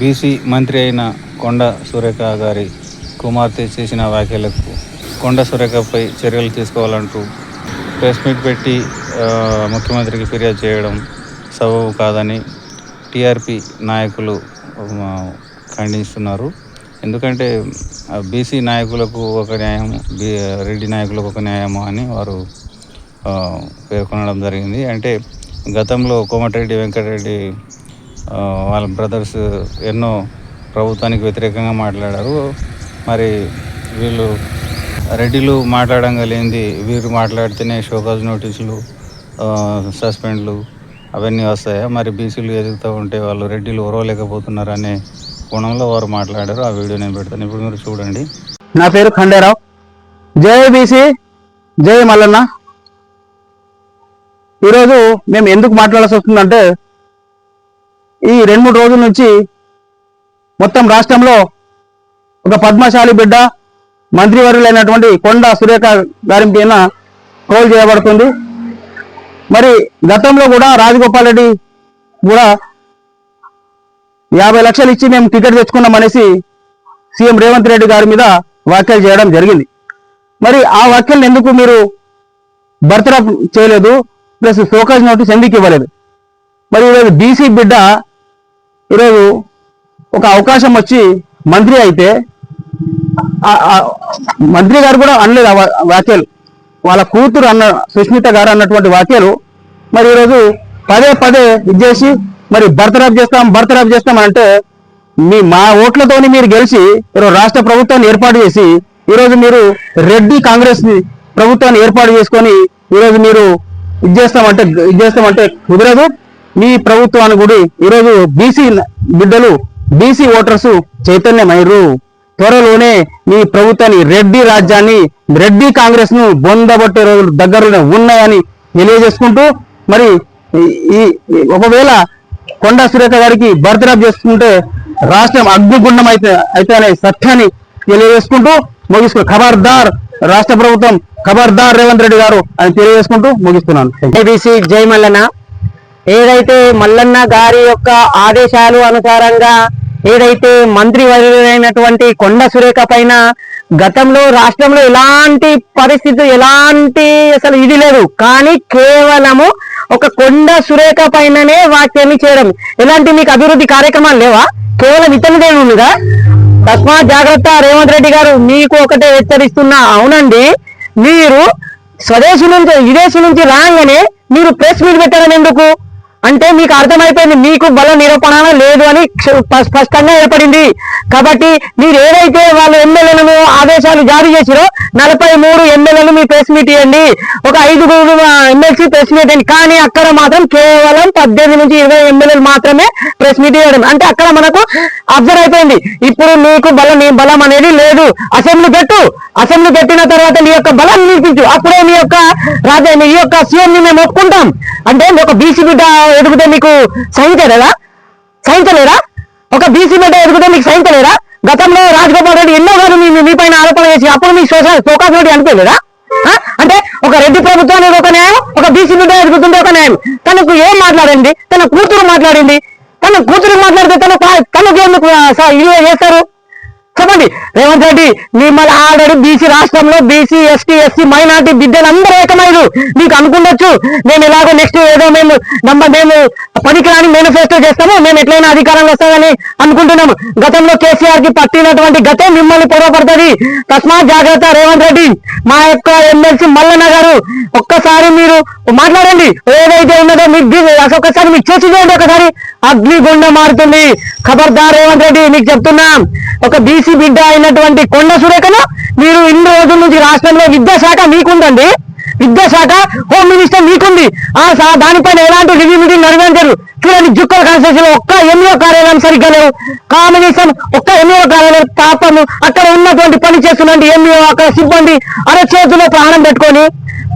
BC మంత్రి అయిన కొండ సురేఖ గారి కుమార్తె చేసిన వ్యాఖ్యలకు కొండ సురేఖపై చర్యలు తీసుకోవాలంటూ ప్రెస్ మీట్ పెట్టి ముఖ్యమంత్రికి ఫిర్యాదు చేయడం సబబు కాదని టీఆర్పీ నాయకులు ఖండిస్తున్నారు. ఎందుకంటే బీసీ నాయకులకు ఒక న్యాయం, రెడ్డి నాయకులకు ఒక న్యాయము అని వారు పేర్కొనడం జరిగింది. అంటే గతంలో కోమటిరెడ్డి వెంకటరెడ్డి వాళ్ళ బ్రదర్స్ ఎన్నో ప్రభుత్వానికి వ్యతిరేకంగా మాట్లాడారు. మరి వీళ్ళు రెడ్డిలు మాట్లాడంగా లేనిది వీరు మాట్లాడితేనే షోకాజ్ నోటీసులు, సస్పెండ్లు అవన్నీ వస్తాయా? మరి బీసీలు ఎదుగుతూ ఉంటే వాళ్ళు రెడ్డిలు ఓరవలేకపోతున్నారు అనే కోణంలో వారు మాట్లాడారు. ఆ వీడియో నేను పెడతాను, ఇప్పుడు మీరు చూడండి. నా పేరు ఖండేరావు. జై బీసీ, జై మల్లన్న. ఈరోజు మేము ఎందుకు మాట్లాడాల్సి వస్తుందంటే, ఈ 2-3 రోజుల నుంచి మొత్తం రాష్ట్రంలో ఒక పద్మశాలి బిడ్డ మంత్రివర్యులైనటువంటి కొండ సురేఖ గారి పైన ట్రోల్ చేయబడుతుంది. మరి గతంలో కూడా రాజగోపాల్ రెడ్డి కూడా 50 లక్షలు ఇచ్చి మేము టికెట్ తెచ్చుకున్నామనేసి సీఎం రేవంత్ రెడ్డి గారి మీద వ్యాఖ్యలు చేయడం జరిగింది. మరి ఆ వ్యాఖ్యలను ఎందుకు మీరు బర్తరఫ్ చేయలేదు, ప్లస్ షోకాజ్ నోటీస్ ఎందుకు ఇవ్వలేదు? మరి ఈరోజు బీసీ బిడ్డ ఈరోజు ఒక అవకాశం వచ్చి మంత్రి అయితే మంత్రి గారు కూడా అనలేదు వ్యాఖ్యలు, వాళ్ళ కూతురు సుష్మిత గారు అన్నటువంటి వ్యాఖ్యలు మరి ఈరోజు పదే ఇచ్చేసి మరి బర్తరఫ్ చేస్తాం అంటే మా ఓట్లతోని మీరు గెలిచి ఈరోజు రాష్ట్ర ప్రభుత్వాన్ని ఏర్పాటు చేసి ఈరోజు మీరు రెడ్డి కాంగ్రెస్ ప్రభుత్వాన్ని ఏర్పాటు చేసుకొని ఈరోజు మీరు ఇచ్చేస్తామంటే కుదరదు. మీ ప్రభుత్వాన్ని కూడా ఈరోజు బీసీ బిడ్డలు, బీసీ ఓటర్స్ చైతన్యమైర్రు. త్వరలోనే మీ ప్రభుత్వాన్ని, రెడ్డి రాజ్యాన్ని, రెడ్డి కాంగ్రెస్ ను బొందబట్టే రోజులు దగ్గరలో ఉన్నాయని తెలియజేసుకుంటూ, మరి ఈ ఒకవేళ కొండ సురేఖ గారికి బర్తరఫ్ చేసుకుంటే రాష్ట్రం అగ్నిగుండం అయితే అనే సత్యాన్ని తెలియజేసుకుంటూ ఖబర్దార్ రాష్ట్ర ప్రభుత్వం, ఖబర్దార్ రేవంత్ రెడ్డి గారు అని తెలియజేసుకుంటూ ముగిస్తున్నాను. ఏబీసీ జై మల్లన్న. ఏదైతే మల్లన్న గారి యొక్క ఆదేశాలు అనుసారంగా ఏదైతే మంత్రి వర్యులైనటువంటి కొండ సురేఖ పైన గతంలో రాష్ట్రంలో ఎలాంటి పరిస్థితి, ఎలాంటి అసలు ఇది లేదు, కానీ కేవలము ఒక కొండ సురేఖ పైననే వ్యాఖ్యలు చేయడం. ఎలాంటి మీకు అభివృద్ధి కార్యక్రమాలు లేవా? కేవలం ఇతనిదే ఉందిగా. తస్మాత్ జాగ్రత్త రేవంత్ రెడ్డి గారు, మీకు ఒకటే హెచ్చరిస్తున్నా. అవునండి, మీరు స్వదేశీ నుంచి విదేశీ నుంచి రాగానే మీరు ప్రెస్ మీట్ పెట్టడం ఎందుకు అంటే మీకు అర్థమైపోయింది మీకు బల నిరూపణ లేదు అని స్పష్టంగా ఏర్పడింది. కాబట్టి మీరు ఏదైతే వాళ్ళు ఎమ్మెల్యేలను ఆదేశాలు జారీ చేసిరో 43 ఎమ్మెల్యేలు మీ ప్రెస్ మీట్ ఇవ్వండి, ఒక 5 ఎమ్మెల్సీ ప్రెస్ మీట్ ఇవ్వండి. కానీ అక్కడ మాత్రం కేవలం 18 నుంచి 20 ఎమ్మెల్యేలు మాత్రమే ప్రెస్ మీట్ ఇవ్వడం. అంటే అక్కడ మనకు అబ్జర్వ్ అయిపోయింది. ఇప్పుడు నీకు బలం అనేది లేదు. అసెంబ్లీ పెట్టిన తర్వాత నీ యొక్క బలాన్ని నిరూపించు, అప్పుడే నీ యొక్క సీఎం ని మేము ఒప్పుకుంటాం. అంటే ఒక బీసీ బిడ్డ ఎదుగుతే మీకు సహించలేరా? ఒక బీసీ బిడ్డ ఎదుగుతే మీకు సహించలేరా? గతంలో రాజగోపాల్ రెడ్డి ఎన్నో గారు మీ పైన ఆరోపణ చేసి అప్పుడు మీకు షోకాజ్ నోటీస్ అనిపించలేదా? అంటే ఒక రెడ్డి ప్రభుత్వానికి ఒక న్యాయం, ఒక బీసీ బిడ్డ ఎదుగుతుంటే ఒక న్యాయం. తనకు ఏం మాట్లాడండి, తన కూతురు మాట్లాడింది, తన కూతురు మాట్లాడితే తనకు ఎందుకు ఇది చేస్తారు చెప్పండి? రేవంత్ రెడ్డి మిమ్మల్ని ఆల్రెడీ బీసీ రాష్ట్రంలో బీసీ, ఎస్టీ, ఎస్సీ, మైనార్టీ బిడ్డలు అందరూ ఏకమైరు. మీకు అనుకుండొచ్చు మేము ఎలాగో నెక్స్ట్ ఏదో మేము పనికిరాని మేనిఫెస్టో చేస్తాము, మేము ఎట్లయినా అధికారంలో వస్తామని అనుకుంటున్నాము. గతంలో కేసీఆర్ కి పట్టినటువంటి గతే మిమ్మల్ని పొరపడుతుంది. తస్మాత్ జాగ్రత్త రేవంత్ రెడ్డి. మా యొక్క ఎమ్మెల్సీ మల్లన్న గారు, ఒక్కసారి మీరు మాట్లాడండి. ఏదైతే ఉన్నదో మీకు ఒక్కసారి మీకు చేసి చూడండి, ఒకసారి అగ్నిగుండం మారుతుంది. ఖబర్దార్ రేవంత్ రెడ్డి, మీకు చెప్తున్నాం. ఒక బీసీ బిడ్డ అయినటువంటి కొండ సురేఖను మీరు ఇన్ని రోజుల నుంచి రాష్ట్రంలో విద్యాశాఖ మీకుందండి, విద్యాశాఖ, హోమ్ మినిస్టర్ మీకుంది. దానిపైన ఎలాంటి రివ్యూ మీటింగ్ నిర్వహించారు చూడండి. జుక్కల కాన్స్టిట్యూన్సీలో ఒక్క ఎంఈఓ కార్యాలయం సరిగ్గా లేవు. కాంబినేషన్ ఒక్క ఎంఈఓ కార్యాలయం పాపము. అక్కడ ఉన్నటువంటి పని చేస్తున్నటువంటి ఎంఈఓ అక్కడ సిబ్బంది చేతిలో ప్రాణం పెట్టుకొని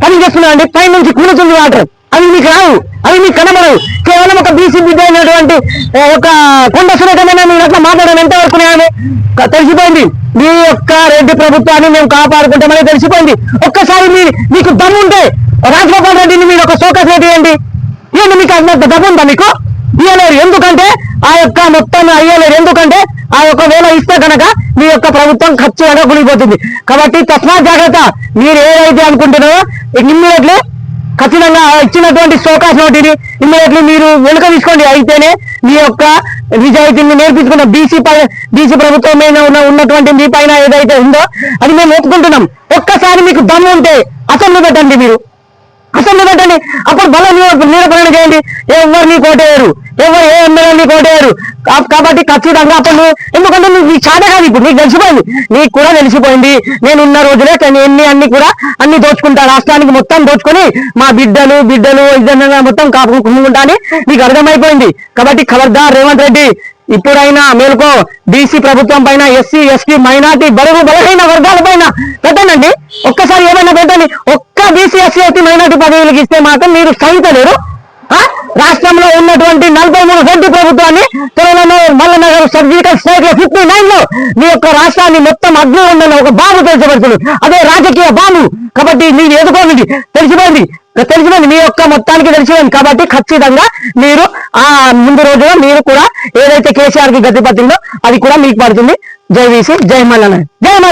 పని చేస్తున్నారండి. పై నుంచి కూలుతుంది వాటర్. అవి మీకు రావు, అవి మీకు కనబడవు. కేవలం ఒక బీసీ బిడ్డ అయినటువంటి ఒక కొండ సురేఖమైన మీరు అట్లా మాట్లాడడం ఎంతవరకు తెలిసిపోయింది. మీ యొక్క రెడ్డి ప్రభుత్వాన్ని మేము కాపాడుకుంటామని తెలిసిపోయింది. ఒక్కసారి మీకు దమ్ముంటే రాజగోపాల్ రెడ్డిని మీరు ఒక షోకాజ్ నోటీస్ ఇవ్వండి. మీకు అంత దమ్ము ఉందా? మీకు ఇవ్వలేరు. ఎందుకంటే ఆ యొక్క మొత్తం అయ్యలేరు. ఎందుకంటే ఆ యొక్క వేళ ఇస్తే కనుక మీ యొక్క ప్రభుత్వం ఖచ్చితంగా కూలిపోతుంది. కాబట్టి తస్మాత్ జాగ్రత్త. మీరు ఏదైతే అనుకుంటున్నారో ఇమ్మీడియట్లీ ఖచ్చితంగా ఇచ్చినటువంటి షోకాస్ నోటీని ఇమ్మీడియట్లీ మీరు వెనుక తీసుకోండి. అయితేనే మీ యొక్క నిజాయితీని నేర్పించుకున్న బీసీ ప్రభుత్వం మీద ఉన్నటువంటి మీ పైన ఏదైతే ఉందో అది మేము ఒప్పుకుంటున్నాం. ఒక్కసారి మీకు దమ్ము ఉంటే అసెంబ్లీ పెట్టండి. మీరు అసెంబ్లీ పెట్టండి, అప్పుడు బలం నిరూపణ చేయండి. ఎవరిని కోటేయరు, ఎవరు ఏ ఎమ్మెల్యేని కోటేయరు. కాబట్టి ఖచ్చితంగా అప్పుడు ఎందుకంటే నీకు చాట కాదు, ఇప్పుడు నీకు తెలిసిపోయింది, నీకు కూడా తెలిసిపోయింది. నేను ఉన్న రోజులే అన్ని కూడా అన్ని దోచుకుంటా, రాష్ట్రానికి మొత్తం దోచుకొని మా బిడ్డలు ఇద్దరు మొత్తం కాపుకుంటా అని నీకు అర్థమైపోయింది. కాబట్టి ఖబర్దార్ రేవంత్ రెడ్డి, ఇప్పుడైనా మేలుకో. బీసీ ప్రభుత్వం పైన, ఎస్సీ ఎస్టీ మైనార్టీ బలహీన వర్గాల పైన పెట్టండి. ఒక్కసారి ఏమైనా పెట్టండి. ఒక్క బీసీ ఎస్సీ ఎస్టీ మైనార్టీ పదవులకు ఇస్తే మాత్రం మీరు సహితలేరు. రాష్ట్రంలో ఉన్నటువంటి 43 రెడ్డి ప్రభుత్వాన్ని తెలంగాణ మల్లనగర్ సర్జికల్ స్ట్రైక్ లో 59 లో మీ యొక్క రాష్ట్రాన్ని మొత్తం అగ్ని ఉందని ఒక బాంబు తెలిసిపడుతుంది. అదే రాజకీయ బాంబు. కాబట్టి మీరు ఎదుర్కోండి. తెలిసిపోయింది మీ యొక్క మొత్తానికి తెలిసిపోయింది. కాబట్టి ఖచ్చితంగా మీరు ఆ ముందు రోజులో మీరు కూడా ఏదైతే కేసీఆర్ కి గతి పట్టిందో అది కూడా మీకు పడుతుంది. జై బీసీ, జై మల్లన్న, జై మల్ల.